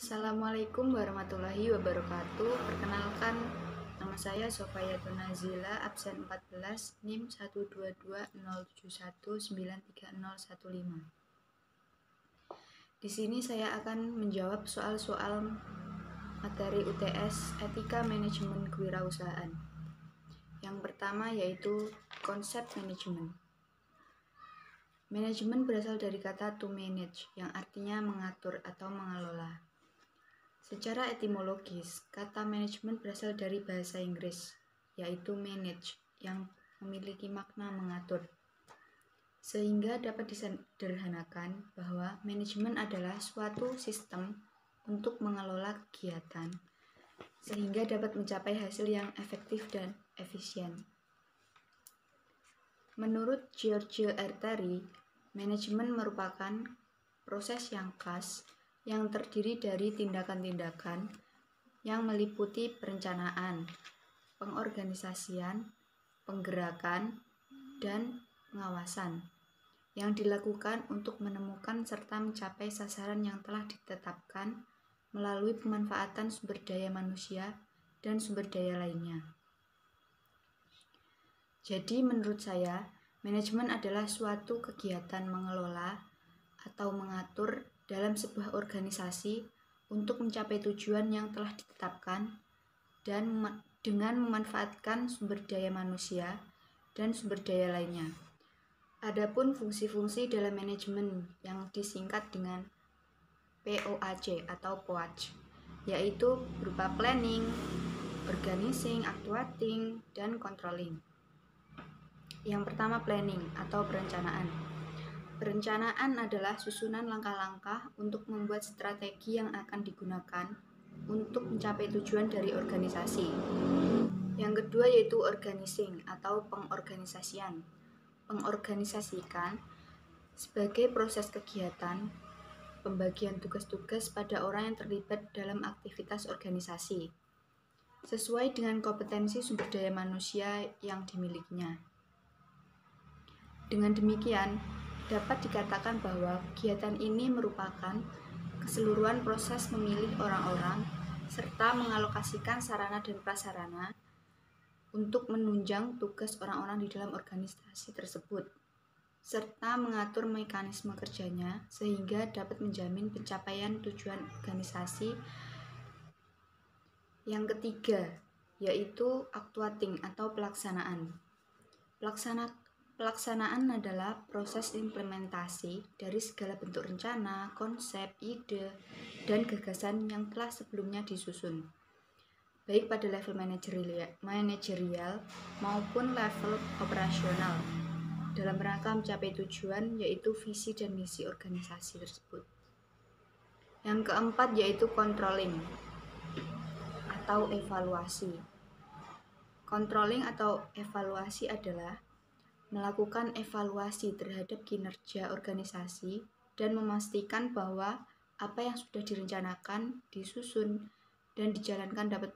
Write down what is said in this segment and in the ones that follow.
Assalamualaikum warahmatullahi wabarakatuh. Perkenalkan, nama saya Sofayatun Nazila, absen 14, NIM 12207193015. Di sini saya akan menjawab soal-soal materi UTS Etika Manajemen Kewirausahaan. Yang pertama yaitu konsep manajemen. Manajemen berasal dari kata to manage, yang artinya mengatur atau mengelola. Secara etimologis, kata manajemen berasal dari bahasa Inggris, yaitu manage, yang memiliki makna mengatur. Sehingga dapat disederhanakan bahwa manajemen adalah suatu sistem untuk mengelola kegiatan, sehingga dapat mencapai hasil yang efektif dan efisien. Menurut Giorgio Arteri, manajemen merupakan proses yang khas yang terdiri dari tindakan-tindakan yang meliputi perencanaan, pengorganisasian, penggerakan, dan pengawasan yang dilakukan untuk menemukan serta mencapai sasaran yang telah ditetapkan melalui pemanfaatan sumber daya manusia dan sumber daya lainnya. Jadi menurut saya, manajemen adalah suatu kegiatan mengelola atau mengatur dalam sebuah organisasi untuk mencapai tujuan yang telah ditetapkan dan dengan memanfaatkan sumber daya manusia dan sumber daya lainnya. Adapun fungsi-fungsi dalam manajemen yang disingkat dengan POAC atau POAC, yaitu berupa planning, organizing, actuating, dan controlling. Yang pertama, planning atau perencanaan. Perencanaan adalah susunan langkah-langkah untuk membuat strategi yang akan digunakan untuk mencapai tujuan dari organisasi. Yang kedua yaitu organizing atau pengorganisasian. Pengorganisasikan sebagai proses kegiatan, pembagian tugas-tugas pada orang yang terlibat dalam aktivitas organisasi, sesuai dengan kompetensi sumber daya manusia yang dimilikinya. Dengan demikian, dapat dikatakan bahwa kegiatan ini merupakan keseluruhan proses memilih orang-orang serta mengalokasikan sarana dan prasarana untuk menunjang tugas orang-orang di dalam organisasi tersebut, serta mengatur mekanisme kerjanya sehingga dapat menjamin pencapaian tujuan organisasi. Yang ketiga, yaitu actuating atau pelaksanaan. Pelaksanaan adalah proses implementasi dari segala bentuk rencana, konsep, ide, dan gagasan yang telah sebelumnya disusun, baik pada level manajerial maupun level operasional, dalam rangka mencapai tujuan yaitu visi dan misi organisasi tersebut. Yang keempat yaitu controlling atau evaluasi. Controlling atau evaluasi adalah melakukan evaluasi terhadap kinerja organisasi dan memastikan bahwa apa yang sudah direncanakan, disusun, dan dijalankan dapat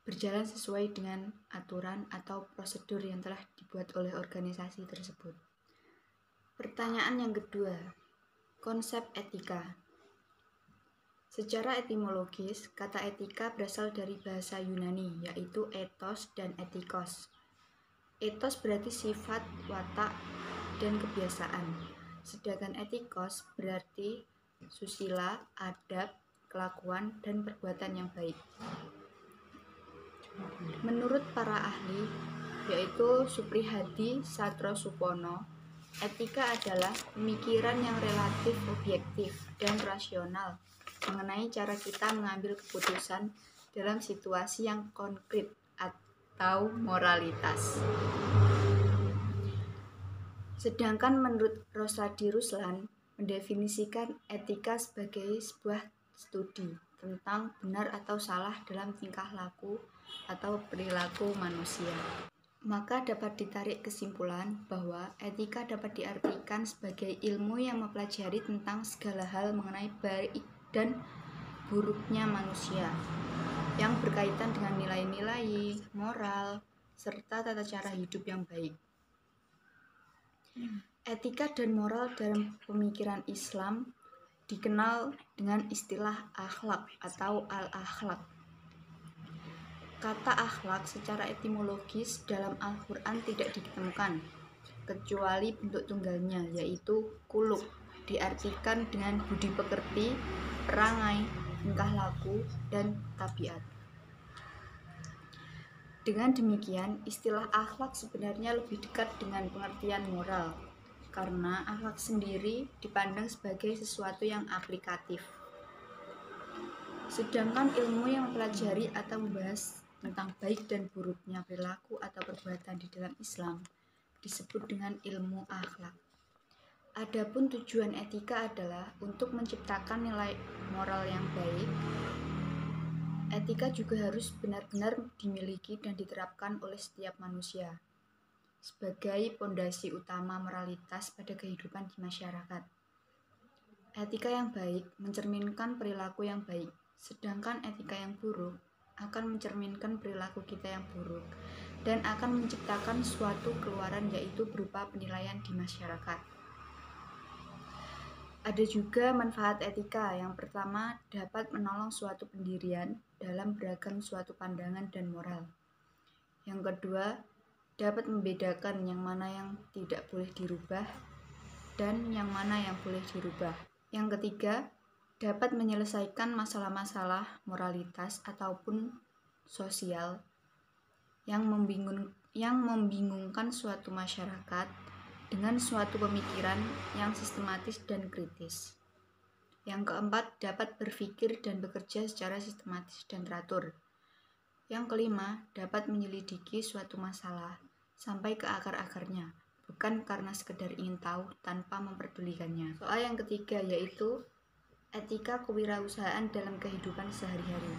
berjalan sesuai dengan aturan atau prosedur yang telah dibuat oleh organisasi tersebut. Pertanyaan yang kedua, konsep etika. Secara etimologis, kata etika berasal dari bahasa Yunani, yaitu ethos dan etikos. Ethos berarti sifat, watak, dan kebiasaan. Sedangkan etikos berarti susila, adab, kelakuan, dan perbuatan yang baik. Menurut para ahli, yaitu Suprihadi Satrosupono, etika adalah pemikiran yang relatif objektif dan rasional mengenai cara kita mengambil keputusan dalam situasi yang konkret atau moralitas. Sedangkan menurut Rosadi Ruslan mendefinisikan etika sebagai sebuah studi tentang benar atau salah dalam tingkah laku atau perilaku manusia. Maka dapat ditarik kesimpulan bahwa etika dapat diartikan sebagai ilmu yang mempelajari tentang segala hal mengenai baik dan buruknya manusia, yang berkaitan dengan nilai-nilai, moral, serta tata cara hidup yang baik. Etika dan moral dalam pemikiran Islam dikenal dengan istilah akhlak atau al-akhlak. Kata akhlak secara etimologis dalam Al-Quran tidak ditemukan, kecuali bentuk tunggalnya, yaitu kuluk, diartikan dengan budi pekerti, perangai, tingkah laku, dan tabiat. Dengan demikian, istilah akhlak sebenarnya lebih dekat dengan pengertian moral, karena akhlak sendiri dipandang sebagai sesuatu yang aplikatif. Sedangkan ilmu yang mempelajari atau membahas tentang baik dan buruknya perilaku atau perbuatan di dalam Islam disebut dengan ilmu akhlak. Adapun tujuan etika adalah untuk menciptakan nilai moral yang baik. Etika juga harus benar-benar dimiliki dan diterapkan oleh setiap manusia sebagai pondasi utama moralitas pada kehidupan di masyarakat. Etika yang baik mencerminkan perilaku yang baik, sedangkan etika yang buruk akan mencerminkan perilaku kita yang buruk dan akan menciptakan suatu keluaran, yaitu berupa penilaian di masyarakat. Ada juga manfaat etika. Yang pertama, dapat menolong suatu pendirian dalam beragam suatu pandangan dan moral. Yang kedua, dapat membedakan yang mana yang tidak boleh dirubah dan yang mana yang boleh dirubah. Yang ketiga, dapat menyelesaikan masalah-masalah moralitas ataupun sosial yang membingungkan suatu masyarakat dengan suatu pemikiran yang sistematis dan kritis. Yang keempat, dapat berpikir dan bekerja secara sistematis dan teratur. Yang kelima, dapat menyelidiki suatu masalah sampai ke akar-akarnya, bukan karena sekedar ingin tahu tanpa memperdulikannya. Soal yang ketiga yaitu etika kewirausahaan dalam kehidupan sehari-hari.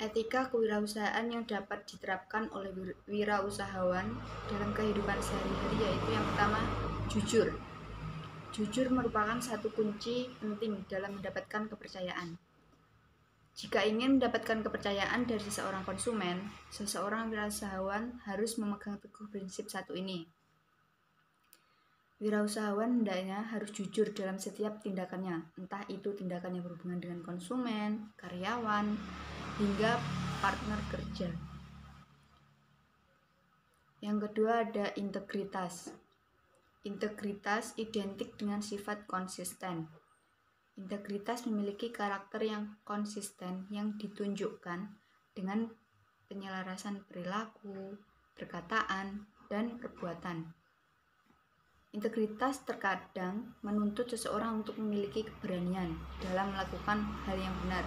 Etika kewirausahaan yang dapat diterapkan oleh wirausahawan dalam kehidupan sehari-hari yaitu yang pertama, jujur. Jujur merupakan satu kunci penting dalam mendapatkan kepercayaan. Jika ingin mendapatkan kepercayaan dari seseorang konsumen, seseorang wirausahawan harus memegang teguh prinsip satu ini. Wirausahawan hendaknya harus jujur dalam setiap tindakannya, entah itu tindakan yang berhubungan dengan konsumen, karyawan, hingga partner kerja. Yang kedua ada integritas. Integritas identik dengan sifat konsisten. Integritas memiliki karakter yang konsisten yang ditunjukkan dengan penyelarasan perilaku, perkataan, dan perbuatan. Integritas terkadang menuntut seseorang untuk memiliki keberanian dalam melakukan hal yang benar,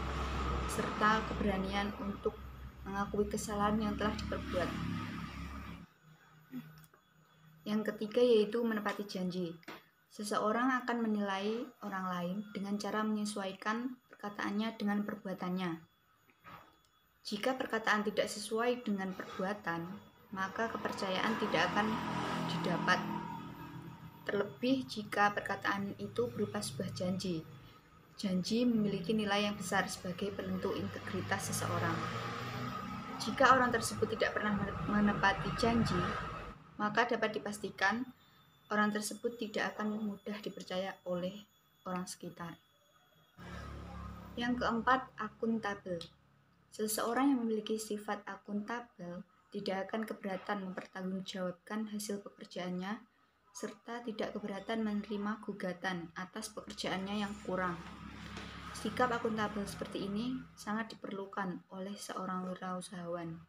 serta keberanian untuk mengakui kesalahan yang telah diperbuat. Yang ketiga yaitu menepati janji. Seseorang akan menilai orang lain dengan cara menyesuaikan perkataannya dengan perbuatannya. Jika perkataan tidak sesuai dengan perbuatan, maka kepercayaan tidak akan didapat. Terlebih jika perkataan itu berupa sebuah janji. Janji memiliki nilai yang besar sebagai penentu integritas seseorang. Jika orang tersebut tidak pernah menepati janji, maka dapat dipastikan orang tersebut tidak akan mudah dipercaya oleh orang sekitar. Yang keempat, akuntabel. Seseorang yang memiliki sifat akuntabel tidak akan keberatan mempertanggungjawabkan hasil pekerjaannya, serta tidak keberatan menerima gugatan atas pekerjaannya yang kurang. Sikap akuntabel seperti ini sangat diperlukan oleh seorang wirausahawan.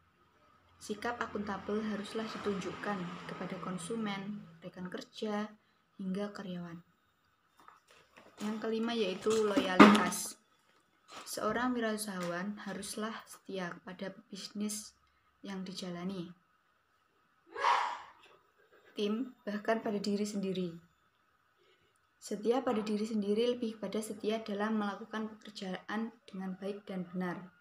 Sikap akuntabel haruslah ditunjukkan kepada konsumen, rekan kerja, hingga karyawan. Yang kelima yaitu loyalitas. Seorang wirausahawan haruslah setia pada bisnis yang dijalani, tim, bahkan pada diri sendiri. Setia pada diri sendiri lebih pada setia dalam melakukan pekerjaan dengan baik dan benar.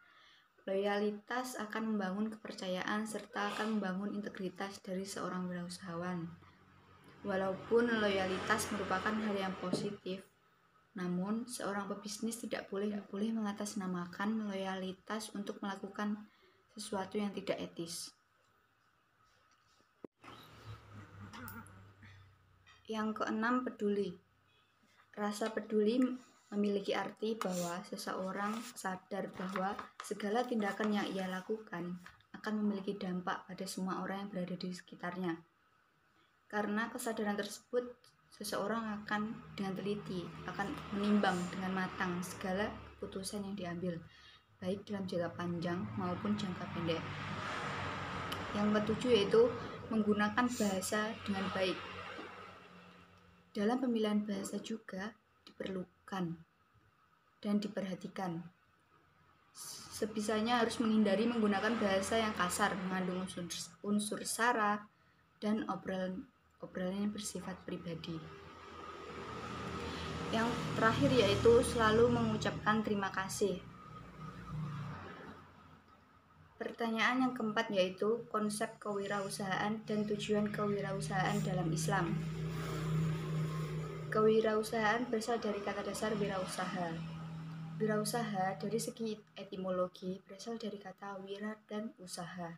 Loyalitas akan membangun kepercayaan serta akan membangun integritas dari seorang wirausahawan. Walaupun loyalitas merupakan hal yang positif, namun seorang pebisnis tidak boleh mengatasnamakan loyalitas untuk melakukan sesuatu yang tidak etis. Yang keenam, peduli. Rasa peduli memiliki arti bahwa seseorang sadar bahwa segala tindakan yang ia lakukan akan memiliki dampak pada semua orang yang berada di sekitarnya. Karena kesadaran tersebut, seseorang akan dengan teliti akan menimbang dengan matang segala keputusan yang diambil, baik dalam jangka panjang maupun jangka pendek. Yang ketujuh yaitu menggunakan bahasa dengan baik. Dalam pemilihan bahasa juga diperlukan dan diperhatikan. Sebisanya harus menghindari menggunakan bahasa yang kasar, mengandung unsur sara, dan obrolan yang bersifat pribadi. Yang terakhir yaitu selalu mengucapkan terima kasih. Pertanyaan yang keempat yaitu konsep kewirausahaan dan tujuan kewirausahaan dalam Islam. Kewirausahaan berasal dari kata dasar wirausaha. Wirausaha dari segi etimologi berasal dari kata wira dan usaha.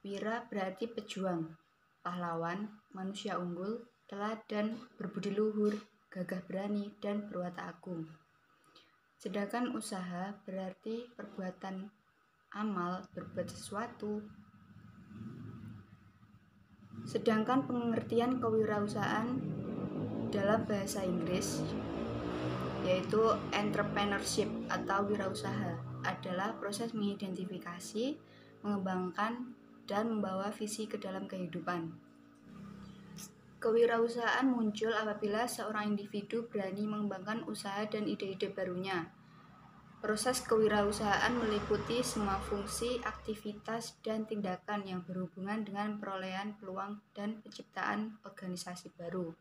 Wira berarti pejuang, pahlawan, manusia unggul, teladan, berbudi luhur, gagah berani, dan berwatak agung. Sedangkan usaha berarti perbuatan amal, berbuat sesuatu. Sedangkan pengertian kewirausahaan dalam bahasa Inggris yaitu entrepreneurship atau wirausaha adalah proses mengidentifikasi, mengembangkan, dan membawa visi ke dalam kehidupan. Kewirausahaan muncul apabila seorang individu berani mengembangkan usaha dan ide-ide barunya. Proses kewirausahaan meliputi semua fungsi, aktivitas, dan tindakan yang berhubungan dengan perolehan peluang dan penciptaan organisasi baru.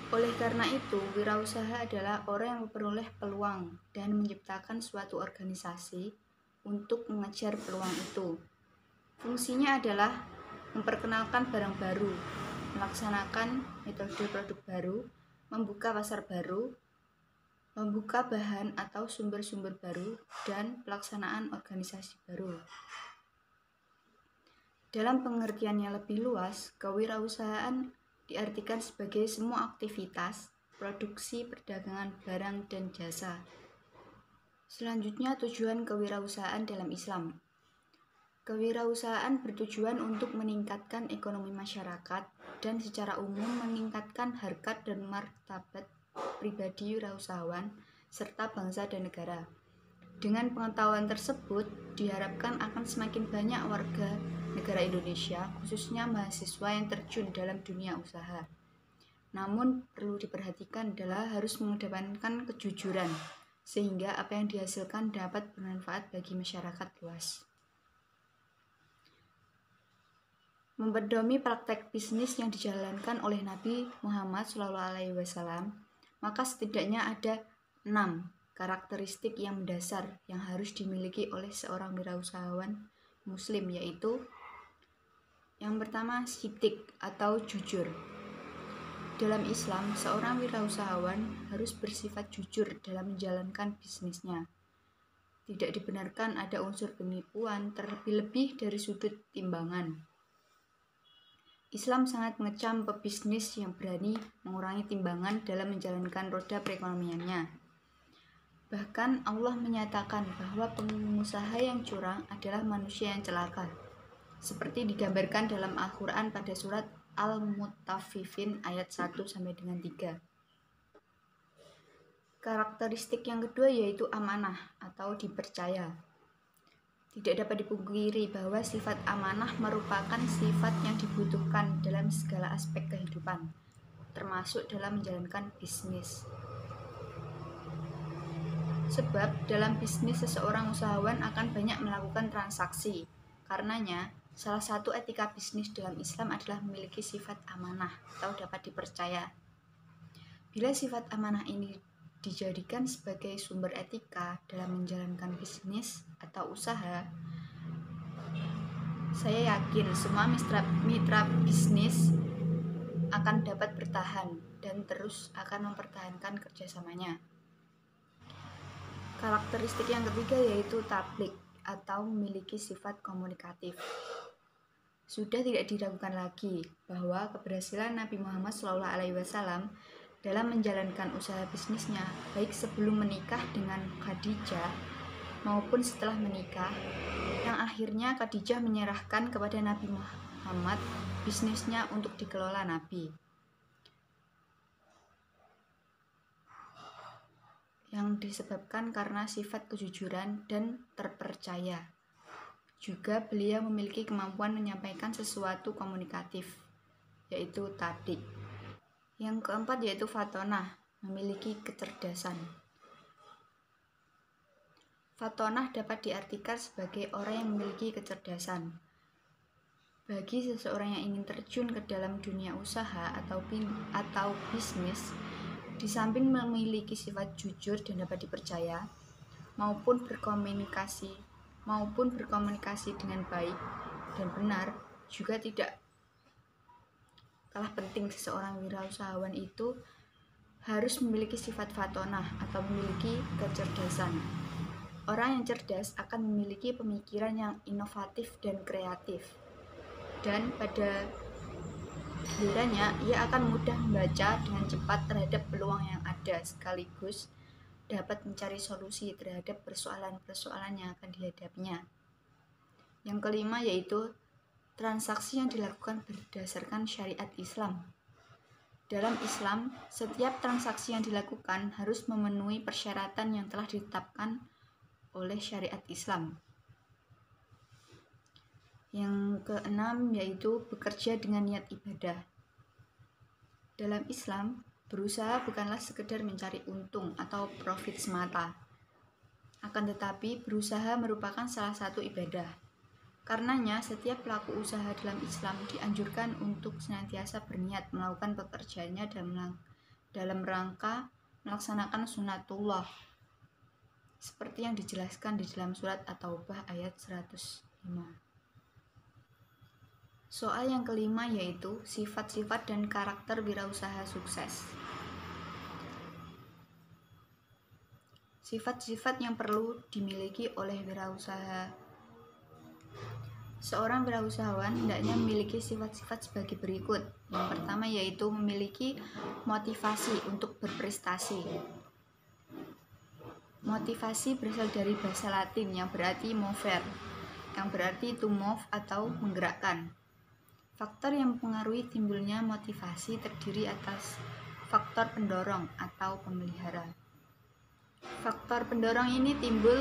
Oleh karena itu, wirausaha adalah orang yang memperoleh peluang dan menciptakan suatu organisasi untuk mengejar peluang itu. Fungsinya adalah memperkenalkan barang baru, melaksanakan metode produk baru, membuka pasar baru, membuka bahan atau sumber-sumber baru, dan pelaksanaan organisasi baru. Dalam pengertian yang lebih luas, kewirausahaan diartikan sebagai semua aktivitas, produksi, perdagangan barang dan jasa. Selanjutnya, tujuan kewirausahaan dalam Islam. Kewirausahaan bertujuan untuk meningkatkan ekonomi masyarakat dan secara umum meningkatkan harkat dan martabat pribadi wirausahawan serta bangsa dan negara. Dengan pengetahuan tersebut, diharapkan akan semakin banyak warga negara Indonesia, khususnya mahasiswa yang terjun dalam dunia usaha. Namun, perlu diperhatikan adalah harus mengedepankan kejujuran, sehingga apa yang dihasilkan dapat bermanfaat bagi masyarakat luas. Mempedomi praktek bisnis yang dijalankan oleh Nabi Muhammad SAW, maka setidaknya ada 6 karakteristik yang mendasar yang harus dimiliki oleh seorang wirausahawan muslim, yaitu yang pertama, sidik atau jujur. Dalam Islam, seorang wirausahawan harus bersifat jujur dalam menjalankan bisnisnya. Tidak dibenarkan ada unsur penipuan, terlebih-lebih dari sudut timbangan. Islam sangat mengecam pebisnis yang berani mengurangi timbangan dalam menjalankan roda perekonomiannya. Bahkan Allah menyatakan bahwa pengusaha yang curang adalah manusia yang celaka, seperti digambarkan dalam Al-Quran pada surat Al-Mutaffifin ayat 1-3. Karakteristik yang kedua yaitu amanah atau dipercaya. Tidak dapat dipungkiri bahwa sifat amanah merupakan sifat yang dibutuhkan dalam segala aspek kehidupan, termasuk dalam menjalankan bisnis. Sebab dalam bisnis seseorang usahawan akan banyak melakukan transaksi. Karenanya, salah satu etika bisnis dalam Islam adalah memiliki sifat amanah atau dapat dipercaya. Bila sifat amanah ini dijadikan sebagai sumber etika dalam menjalankan bisnis atau usaha, saya yakin semua mitra bisnis akan dapat bertahan dan terus akan mempertahankan kerjasamanya. Karakteristik yang ketiga yaitu tablik atau memiliki sifat komunikatif. Sudah tidak diragukan lagi bahwa keberhasilan Nabi Muhammad SAW dalam menjalankan usaha bisnisnya, baik sebelum menikah dengan Khadijah maupun setelah menikah, yang akhirnya Khadijah menyerahkan kepada Nabi Muhammad bisnisnya untuk dikelola Nabi. Yang disebabkan karena sifat kejujuran dan terpercaya. Juga beliau memiliki kemampuan menyampaikan sesuatu komunikatif, yaitu tadi. Yang keempat yaitu fatonah, memiliki kecerdasan. Fatonah dapat diartikan sebagai orang yang memiliki kecerdasan. Bagi seseorang yang ingin terjun ke dalam dunia usaha atau bisnis, di samping memiliki sifat jujur dan dapat dipercaya, maupun berkomunikasi dengan baik dan benar, juga tidak kalah penting seseorang wirausahawan itu harus memiliki sifat fatonah atau memiliki kecerdasan. Orang yang cerdas akan memiliki pemikiran yang inovatif dan kreatif, dan pada gilirannya ia akan mudah membaca dengan cepat terhadap peluang yang ada, sekaligus dapat mencari solusi terhadap persoalan-persoalan yang akan dihadapinya. Yang kelima yaitu transaksi yang dilakukan berdasarkan syariat Islam. Dalam Islam, setiap transaksi yang dilakukan harus memenuhi persyaratan yang telah ditetapkan oleh syariat Islam. Yang keenam yaitu bekerja dengan niat ibadah. Dalam Islam, berusaha bukanlah sekedar mencari untung atau profit semata. Akan tetapi, berusaha merupakan salah satu ibadah. Karenanya, setiap pelaku usaha dalam Islam dianjurkan untuk senantiasa berniat melakukan pekerjaannya dalam rangka melaksanakan sunatullah, seperti yang dijelaskan di dalam surat At-Taubah ayat 105. Soal yang kelima yaitu sifat-sifat dan karakter wirausaha sukses. Sifat-sifat yang perlu dimiliki oleh wirausaha. Seorang wirausahawan hendaknya memiliki sifat-sifat sebagai berikut. Yang pertama yaitu memiliki motivasi untuk berprestasi. Motivasi berasal dari bahasa Latin yang berarti mover, yang berarti to move atau menggerakkan. Faktor yang mempengaruhi timbulnya motivasi terdiri atas faktor pendorong atau pemelihara. Faktor pendorong ini timbul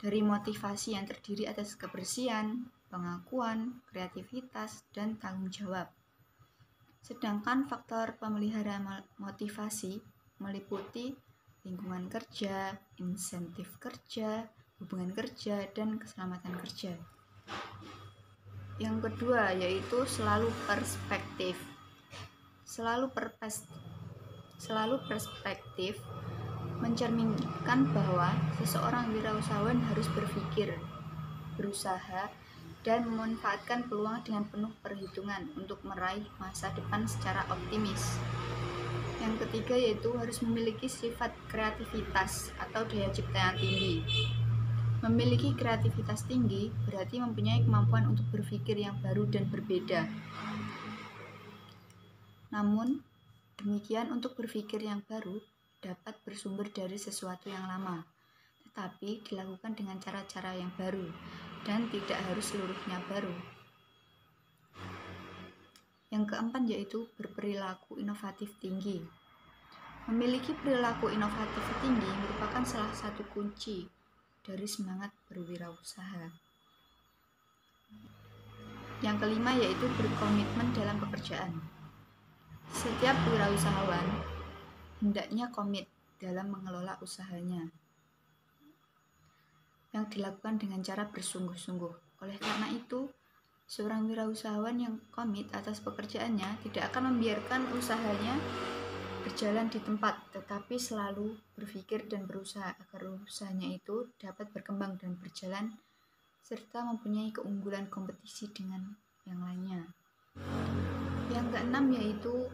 dari motivasi yang terdiri atas kebersihan, pengakuan, kreativitas, dan tanggung jawab. Sedangkan faktor pemelihara motivasi meliputi lingkungan kerja, insentif kerja, hubungan kerja, dan keselamatan kerja. Yang kedua yaitu selalu perspektif. Selalu perspektif mencerminkan bahwa seseorang wirausahawan harus berpikir, berusaha, dan memanfaatkan peluang dengan penuh perhitungan untuk meraih masa depan secara optimis. Yang ketiga yaitu harus memiliki sifat kreativitas atau daya cipta yang tinggi. Memiliki kreativitas tinggi berarti mempunyai kemampuan untuk berpikir yang baru dan berbeda. Namun, demikian untuk berpikir yang baru dapat bersumber dari sesuatu yang lama, tetapi dilakukan dengan cara-cara yang baru dan tidak harus seluruhnya baru. Yang keempat yaitu berperilaku inovatif tinggi. Memiliki perilaku inovatif tinggi merupakan salah satu kunci dari semangat berwirausaha. Yang kelima yaitu berkomitmen dalam pekerjaan. Setiap wirausahawan hendaknya komit dalam mengelola usahanya, yang dilakukan dengan cara bersungguh-sungguh. Oleh karena itu, seorang wirausahawan yang komit atas pekerjaannya tidak akan membiarkan usahanya berjalan di tempat, tetapi selalu berpikir dan berusaha agar usahanya itu dapat berkembang dan berjalan serta mempunyai keunggulan kompetisi dengan yang lainnya. Yang keenam yaitu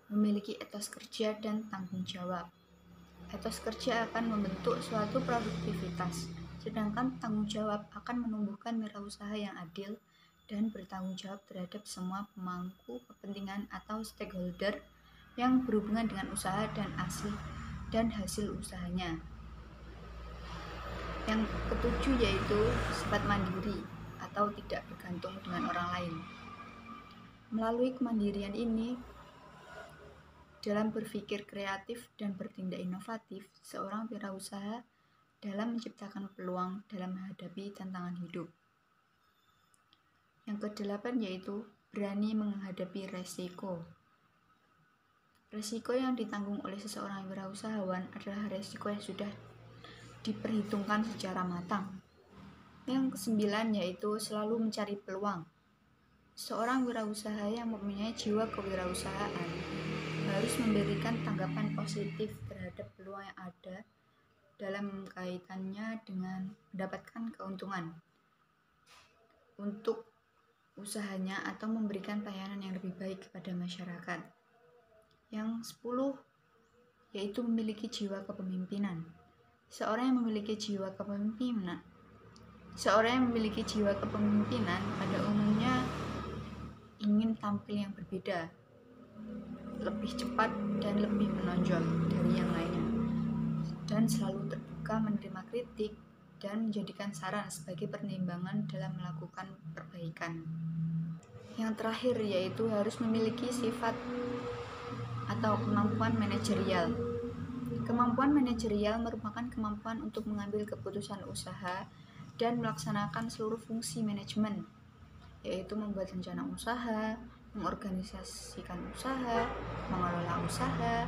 memiliki etos kerja dan tanggung jawab. Etos kerja akan membentuk suatu produktivitas, Sedangkan tanggung jawab akan menumbuhkan wirausaha yang adil dan bertanggung jawab terhadap semua pemangku kepentingan atau stakeholder yang berhubungan dengan usaha dan hasil usahanya. Yang ketujuh yaitu sifat mandiri atau tidak bergantung dengan orang lain. Melalui kemandirian ini, dalam berpikir kreatif dan bertindak inovatif, seorang wirausaha dalam menciptakan peluang dalam menghadapi tantangan hidup. Yang kedelapan yaitu berani menghadapi resiko. Resiko yang ditanggung oleh seseorang wirausahawan adalah resiko yang sudah diperhitungkan secara matang. Yang kesembilan yaitu selalu mencari peluang. Seorang wirausaha yang mempunyai jiwa kewirausahaan harus memberikan tanggapan positif terhadap peluang yang ada dalam kaitannya dengan mendapatkan keuntungan untuk usahanya atau memberikan pelayanan yang lebih baik kepada masyarakat. Yang 10 yaitu memiliki jiwa kepemimpinan. Seorang yang memiliki jiwa kepemimpinan pada umumnya ingin tampil yang berbeda, lebih cepat dan lebih menonjol dari yang lainnya, dan selalu terbuka menerima kritik dan menjadikan saran sebagai pertimbangan dalam melakukan perbaikan. Yang terakhir yaitu harus memiliki sifat atau kemampuan manajerial. Kemampuan manajerial merupakan kemampuan untuk mengambil keputusan usaha dan melaksanakan seluruh fungsi manajemen, yaitu membuat rencana usaha, mengorganisasikan usaha, mengelola usaha,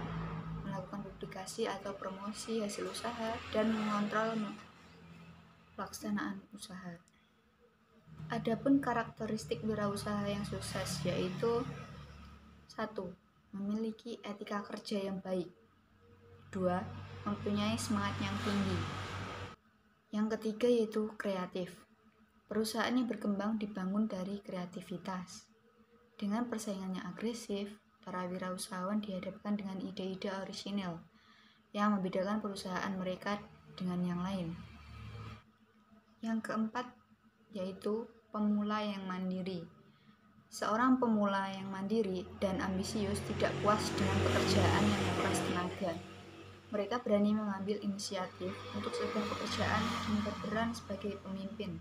melakukan publikasi atau promosi hasil usaha, dan mengontrol pelaksanaan usaha. Adapun karakteristik wirausaha yang sukses yaitu 1. Memiliki etika kerja yang baik. 2. Mempunyai semangat yang tinggi. Yang ketiga yaitu kreatif. Perusahaan yang berkembang dibangun dari kreativitas. Dengan persaingan yang agresif, para wirausahawan dihadapkan dengan ide-ide orisinil yang membedakan perusahaan mereka dengan yang lain. Yang keempat yaitu pemula yang mandiri. Seorang pemula yang mandiri dan ambisius tidak puas dengan pekerjaan yang menguras tenaga. Mereka berani mengambil inisiatif untuk sebuah pekerjaan dan berperan sebagai pemimpin.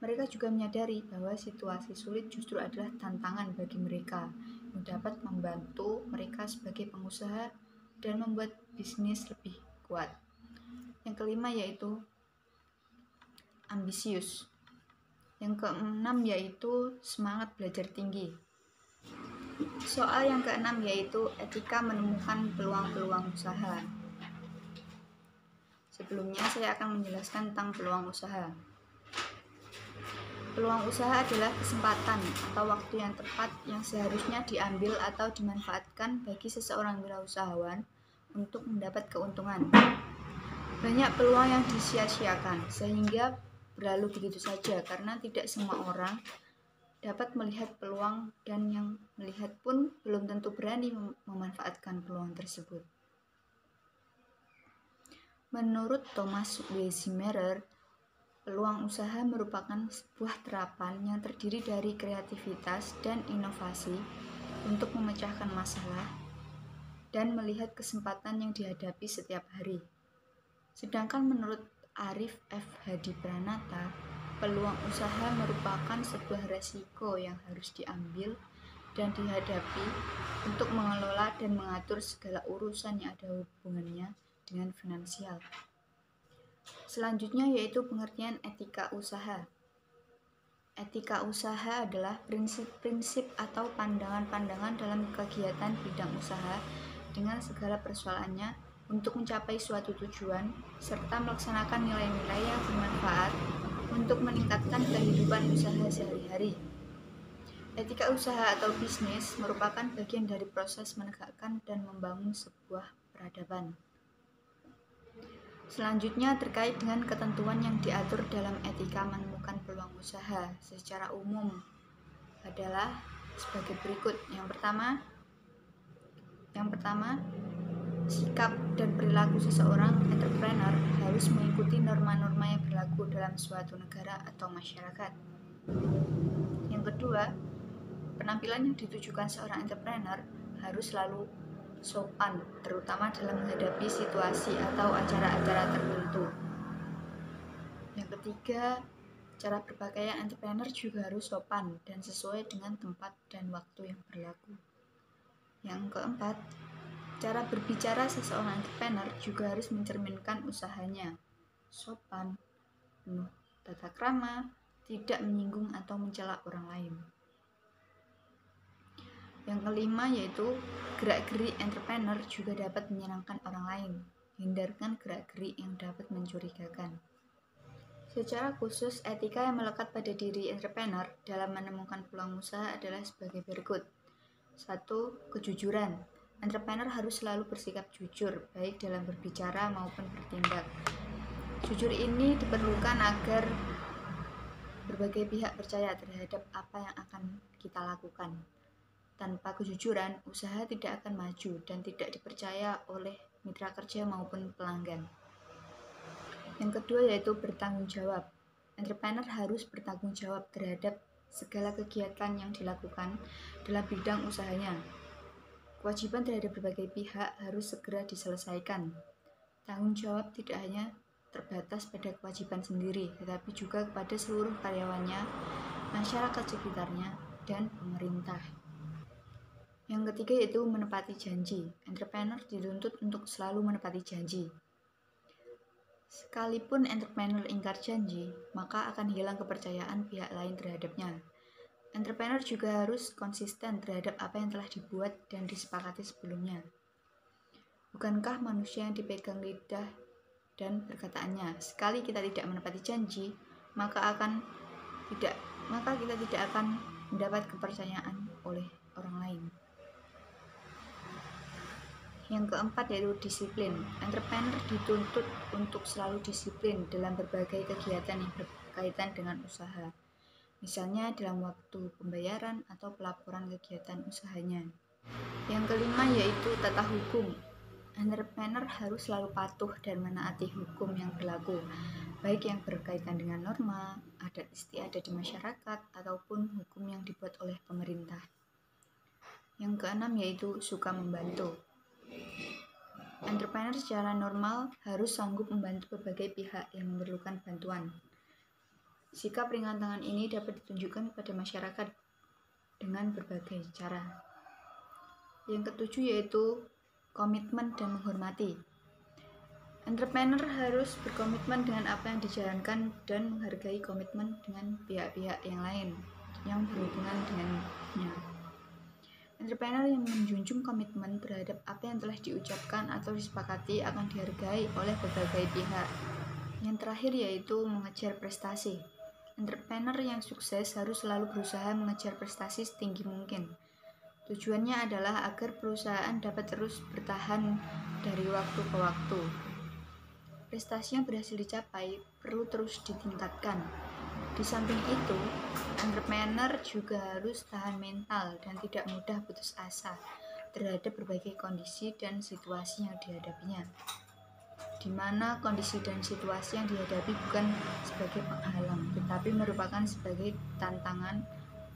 Mereka juga menyadari bahwa situasi sulit justru adalah tantangan bagi mereka yang dapat membantu mereka sebagai pengusaha dan membuat bisnis lebih kuat. Yang kelima yaitu ambisius. Yang keenam yaitu semangat belajar tinggi. Soal yang keenam yaitu etika menemukan peluang-peluang usaha. Sebelumnya saya akan menjelaskan tentang peluang usaha. Peluang usaha adalah kesempatan atau waktu yang tepat yang seharusnya diambil atau dimanfaatkan bagi seseorang wirausahawan untuk mendapat keuntungan. Banyak peluang yang disia-siakan sehingga berlalu begitu saja karena tidak semua orang dapat melihat peluang dan yang melihat pun belum tentu berani memanfaatkan peluang tersebut. Menurut Thomas Weismarer, peluang usaha merupakan sebuah terapan yang terdiri dari kreativitas dan inovasi untuk memecahkan masalah dan melihat kesempatan yang dihadapi setiap hari. Sedangkan menurut Arif F. Hadi Pranata, peluang usaha merupakan sebuah resiko yang harus diambil dan dihadapi untuk mengelola dan mengatur segala urusan yang ada hubungannya dengan finansial. Selanjutnya yaitu pengertian etika usaha. Etika usaha adalah prinsip-prinsip atau pandangan-pandangan dalam kegiatan bidang usaha dengan segala persoalannya untuk mencapai suatu tujuan serta melaksanakan nilai-nilai yang bermanfaat untuk meningkatkan kehidupan usaha sehari-hari. Etika usaha atau bisnis merupakan bagian dari proses menegakkan dan membangun sebuah peradaban. Selanjutnya terkait dengan ketentuan yang diatur dalam etika menemukan peluang usaha secara umum adalah sebagai berikut. Yang pertama, sikap dan perilaku seseorang entrepreneur harus mengikuti norma-norma yang berlaku dalam suatu negara atau masyarakat. Yang kedua, penampilan yang ditujukan seorang entrepreneur harus selalu sopan, terutama dalam menghadapi situasi atau acara-acara tertentu. Yang ketiga, cara berpakaian entrepreneur juga harus sopan dan sesuai dengan tempat dan waktu yang berlaku. Yang keempat, cara berbicara seseorang entrepreneur juga harus mencerminkan usahanya, sopan, penuh tata krama, tidak menyinggung atau mencela orang lain. Yang kelima yaitu gerak-gerik entrepreneur juga dapat menyenangkan orang lain. Hindarkan gerak-gerik yang dapat mencurigakan. Secara khusus, etika yang melekat pada diri entrepreneur dalam menemukan peluang usaha adalah sebagai berikut. 1. Kejujuran. Entrepreneur harus selalu bersikap jujur, baik dalam berbicara maupun bertindak. Jujur ini diperlukan agar berbagai pihak percaya terhadap apa yang akan kita lakukan. Tanpa kejujuran, usaha tidak akan maju dan tidak dipercaya oleh mitra kerja maupun pelanggan. Yang kedua yaitu bertanggung jawab. Entrepreneur harus bertanggung jawab terhadap segala kegiatan yang dilakukan dalam bidang usahanya. Kewajiban terhadap berbagai pihak harus segera diselesaikan. Tanggung jawab tidak hanya terbatas pada kewajiban sendiri, tetapi juga kepada seluruh karyawannya, masyarakat sekitarnya, dan pemerintah. Yang ketiga yaitu menepati janji. Entrepreneur dituntut untuk selalu menepati janji. Sekalipun entrepreneur ingkar janji, maka akan hilang kepercayaan pihak lain terhadapnya. Entrepreneur juga harus konsisten terhadap apa yang telah dibuat dan disepakati sebelumnya. Bukankah manusia yang dipegang lidah dan perkataannya? Sekali kita tidak menepati janji, maka kita tidak akan mendapat kepercayaan oleh orang lain. Yang keempat yaitu disiplin. Entrepreneur dituntut untuk selalu disiplin dalam berbagai kegiatan yang berkaitan dengan usaha. Misalnya dalam waktu pembayaran atau pelaporan kegiatan usahanya. Yang kelima yaitu tata hukum. Entrepreneur harus selalu patuh dan menaati hukum yang berlaku, baik yang berkaitan dengan norma, adat istiadat di masyarakat, ataupun hukum yang dibuat oleh pemerintah. Yang keenam yaitu suka membantu. Entrepreneur secara normal harus sanggup membantu berbagai pihak yang memerlukan bantuan. Sikap ringan tangan ini dapat ditunjukkan kepada masyarakat dengan berbagai cara. Yang ketujuh yaitu komitmen dan menghormati. Entrepreneur harus berkomitmen dengan apa yang dijalankan dan menghargai komitmen dengan pihak-pihak yang lain yang berhubungan dengannya. Entrepreneur yang menjunjung komitmen terhadap apa yang telah diucapkan atau disepakati akan dihargai oleh berbagai pihak. Yang terakhir yaitu mengejar prestasi. Entrepreneur yang sukses harus selalu berusaha mengejar prestasi setinggi mungkin. Tujuannya adalah agar perusahaan dapat terus bertahan dari waktu ke waktu. Prestasi yang berhasil dicapai perlu terus ditingkatkan. Di samping itu, entrepreneur juga harus tahan mental dan tidak mudah putus asa terhadap berbagai kondisi dan situasi yang dihadapinya, di mana kondisi dan situasi yang dihadapi bukan sebagai penghalang, tetapi merupakan sebagai tantangan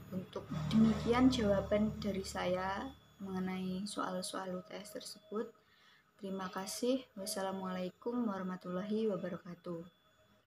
untuk. Demikian jawaban dari saya mengenai soal-soal UTS tersebut. Terima kasih. Wassalamualaikum warahmatullahi wabarakatuh.